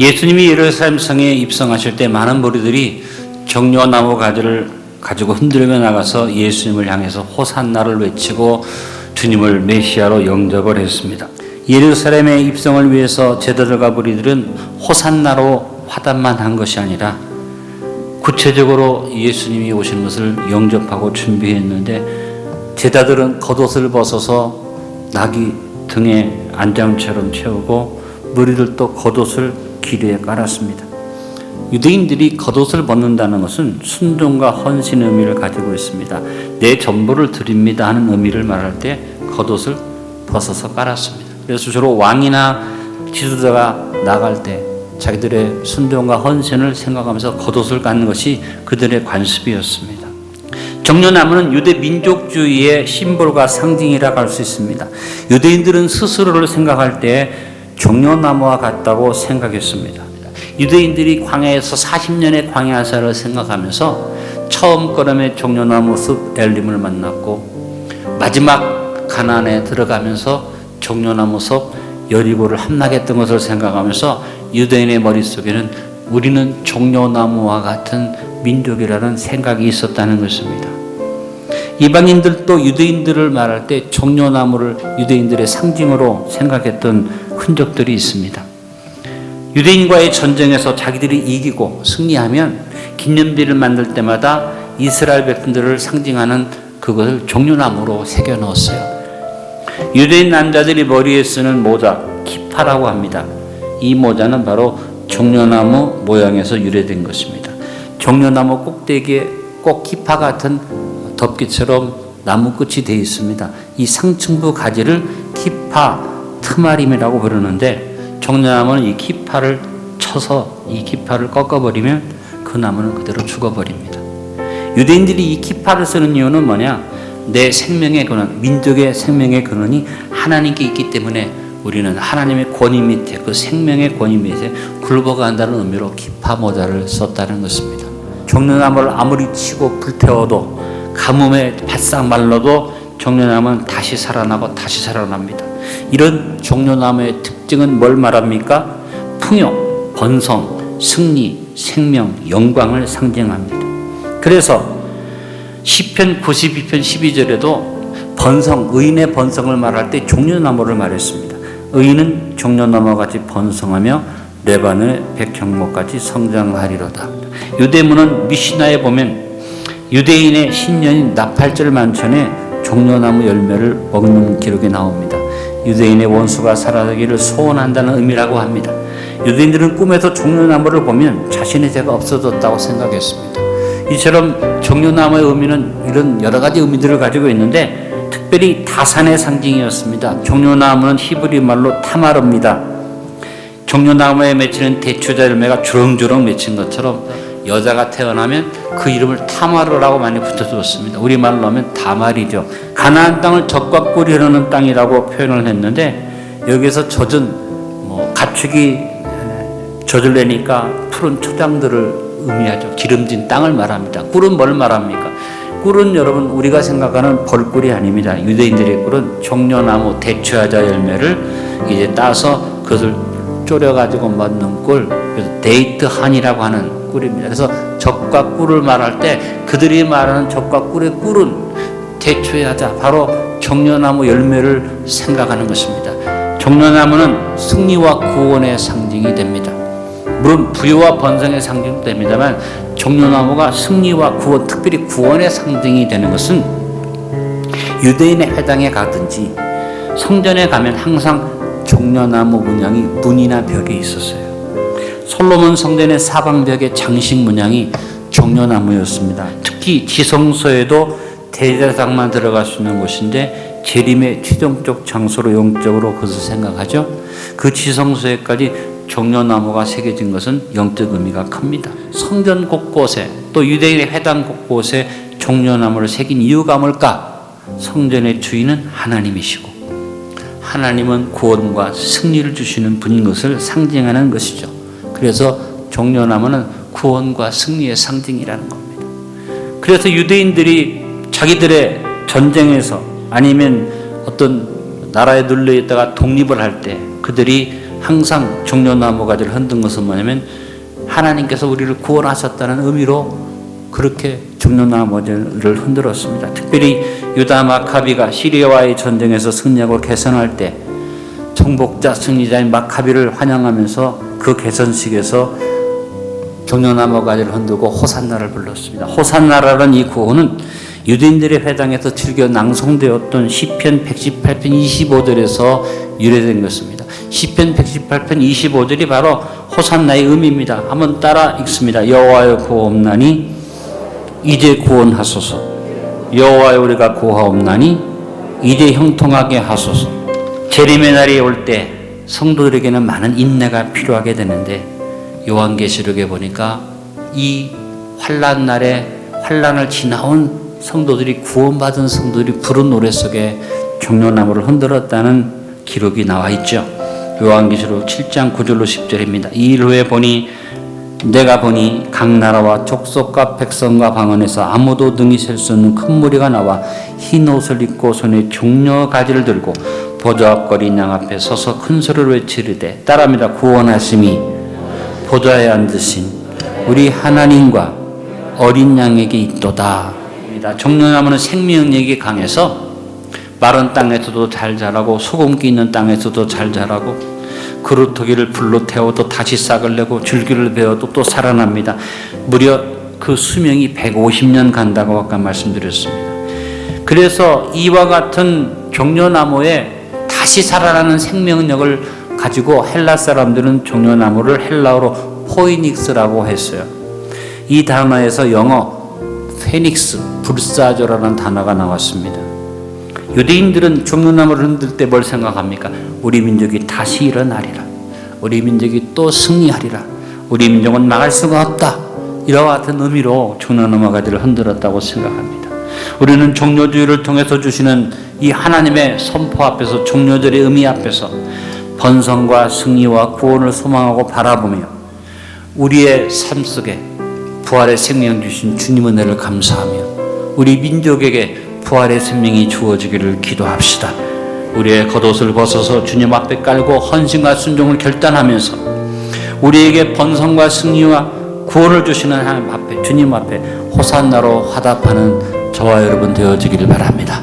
예수님이 예루살렘 성에 입성하실 때 많은 무리들이 정려나무 가지를 가지고 흔들며 나가서 예수님을 향해서 호산나를 외치고 주님을 메시아로 영접을 했습니다. 예루살렘의 입성을 위해서 제자들과 무리들은 호산나로 화답만 한 것이 아니라 구체적으로 예수님이 오신 것을 영접하고 준비했는데, 제자들은 겉옷을 벗어서 나귀 등에 안장처럼 채우고 무리들도 겉옷을 기류에 깔았습니다. 유대인들이 겉옷을 벗는다는 것은 순종과 헌신의 의미를 가지고 있습니다. 내 전부를 드립니다 하는 의미를 말할 때 겉옷을 벗어서 깔았습니다. 그래서 주로 왕이나 지도자가 나갈 때 자기들의 순종과 헌신을 생각하면서 겉옷을 갖는 것이 그들의 관습이었습니다. 정려나무는 유대 민족주의의 심볼과 상징이라고 할 수 있습니다. 유대인들은 스스로를 생각할 때 정려나무와 같다고 생각했습니다. 유대인들이 광야에서 40년의 광야사를 생각하면서 처음 걸음에 정려나무 숲 엘림을 만났고, 마지막 가나안에 들어가면서 정려나무 숲 여리고를 함락했던 것을 생각하면서 유대인의 머릿속에는 우리는 정려나무와 같은 민족이라는 생각이 있었다는 것입니다. 이방인들도 유대인들을 말할 때 정려나무를 유대인들의 상징으로 생각했던 흔적들이 있습니다. 유대인과의 전쟁에서 자기들이 이기고 승리하면 기념비를 만들 때마다 이스라엘 백성들을 상징하는 그것을 정려나무로 새겨 넣었어요. 유대인 남자들이 머리에 쓰는 모자, 키파라고 합니다. 이 모자는 바로 정려나무 모양에서 유래된 것입니다. 정려나무 꼭대기에 꼭 키파 같은 덮개처럼 나무 끝이 되어 있습니다. 이 상층부 가지를 키파 트마림이라고 부르는데, 정려나무는 이 키파를 쳐서 이 키파를 꺾어버리면 그 나무는 그대로 죽어버립니다. 유대인들이 이 키파를 쓰는 이유는 뭐냐? 내 생명의 근원, 민족의 생명의 근원이 하나님께 있기 때문에 우리는 하나님의 권위 밑에, 그 생명의 권위 밑에 굴복한다는 의미로 키파 모자를 썼다는 것입니다. 정려나무를 아무리 치고 불태워도, 가뭄에 바싹 말라도 정려나무는 다시 살아나고 다시 살아납니다. 이런 정려나무의 특징은 뭘 말합니까? 풍요, 번성, 승리, 생명, 영광을 상징합니다. 그래서 시편 92편 12절에도 번성, 의인의 번성을 말할 때 정려나무를 말했습니다. 의인은 정려나무와 같이 번성하며 레바논의 백향목같이 성장하리로다. 유대문은 미시나에 보면 유대인의 신년인 나팔절 만찬에 정려나무 열매를 먹는 기록이 나옵니다. 유대인의 원수가 사라지기를 소원한다는 의미라고 합니다. 유대인들은 꿈에서 정려나무를 보면 자신의 죄가 없어졌다고 생각했습니다. 이처럼 정려나무의 의미는 이런 여러 가지 의미들을 가지고 있는데, 특별히 다산의 상징이었습니다. 정려나무는 히브리 말로 타마르입니다. 정려나무에 맺히는 대추자 열매가 주렁주렁 맺힌 것처럼 여자가 태어나면 그 이름을 타마르라고 많이 붙여주었습니다. 우리말로 하면 다말이죠. 가나안 땅을 젖과 꿀이 흐르는 땅이라고 표현을 했는데, 여기서 젖은 가축이 젖을 내니까 푸른 초장들을 의미하죠. 기름진 땅을 말합니다. 꿀은 뭘 말합니까? 꿀은 여러분 우리가 생각하는 벌꿀이 아닙니다. 유대인들의 꿀은 정려나무 대추야자 열매를 이제 따서 그것을 졸여가지고 만든 꿀, 그래서 데이트 한이라고 하는 꿀입니다. 그래서 젖과 꿀을 말할 때 그들이 말하는 젖과 꿀의 꿀은 대추야자, 바로 정려나무 열매를 생각하는 것입니다. 정려나무는 승리와 구원의 상징이 됩니다. 물론 부여와 번성의 상징도 됩니다만, 정려나무가 승리와 구원, 특별히 구원의 상징이 되는 것은 유대인의 회당에 가든지 성전에 가면 항상 정려나무 문양이 문이나 벽에 있었어요. 솔로몬 성전의 사방벽의 장식 문양이 정려나무였습니다. 특히 지성소에도 대제사장만 들어갈 수 있는 곳인데, 재림의 최종적 장소로 영적으로 그것을 생각하죠. 그 지성소에까지 정려나무가 새겨진 것은 영적 의미가 큽니다. 성전 곳곳에, 또 유대인의 회당 곳곳에 정려나무를 새긴 이유가 뭘까? 성전의 주인은 하나님이시고 하나님은 구원과 승리를 주시는 분인 것을 상징하는 것이죠. 그래서 정려나무는 구원과 승리의 상징이라는 겁니다. 그래서 유대인들이 자기들의 전쟁에서 아니면 어떤 나라에 눌려 있다가 독립을 할 때 그들이 항상 종려나무 가지를 흔든 것은 뭐냐면 하나님께서 우리를 구원하셨다는 의미로 그렇게 종려나무를 흔들었습니다. 특별히 유다 마카비가 시리아와의 전쟁에서 승리하고 개선할 때 정복자 승리자인 마카비를 환영하면서 그 개선식에서 종려나무 가지를 흔들고 호산나를 불렀습니다. 호산나라는 이 구호는 유대인들의 회당에서 즐겨 낭송되었던 시편 118편 25절에서 유래된 것입니다. 시편 118편 25절이 바로 호산나의 의미입니다. 한번 따라 읽습니다. 여호와여 구하옵나니 이제 구원하소서. 여호와여 우리가 구하옵나니 이제 형통하게 하소서. 재림의 날이 올 때 성도들에게는 많은 인내가 필요하게 되는데 요한계시록에 보니까 이 환난 날에 환난을 지나온 성도들이 구원받은 성도들이 부른 노래 속에 종려나무를 흔들었다는 기록이 나와 있죠. 요한계시록 7장 9절로 10절입니다. 이 일 후에 내가 보니 각 나라와 족속과 백성과 방언에서 아무도 능히 셀 수 없는 큰 무리가 나와 흰 옷을 입고 손에 종려 가지를 들고 보좌 앞거리 양 앞에 서서 큰 소리로 외치르되 따라합니다. 구원하심이 보좌에 앉으신 우리 하나님과 어린 양에게 있도다. 종려나무는 생명력이 강해서 마른 땅에서도 잘 자라고 소금기 있는 땅에서도 잘 자라고 그루터기를 불로 태워도 다시 싹을 내고 줄기를 베어도 또 살아납니다. 무려 그 수명이 150년 간다고 아까 말씀드렸습니다. 그래서 이와 같은 종려나무에 다시 살아나는 생명력을 가지고 헬라 사람들은 종려나무를 헬라어로 포이닉스라고 했어요. 이 단어에서 영어 페닉스, 불사조라는 단어가 나왔습니다. 유대인들은 종려나무를 흔들 때 뭘 생각합니까? 우리 민족이 다시 일어나리라. 우리 민족이 또 승리하리라. 우리 민족은 막을 수가 없다. 이와 같은 의미로 종려나무 가지를 흔들었다고 생각합니다. 우리는 종려주의를 통해서 주시는 이 하나님의 선포 앞에서 종려절의 의미 앞에서 번성과 승리와 구원을 소망하고 바라보며 우리의 삶 속에 부활의 생명 주신 주님의 은혜를 감사하며 우리 민족에게 부활의 생명이 주어지기를 기도합시다. 우리의 겉옷을 벗어서 주님 앞에 깔고 헌신과 순종을 결단하면서 우리에게 번성과 승리와 구원을 주시는 하나님 앞에 주님 앞에 호산나로 화답하는 저와 여러분 되어지기를 바랍니다.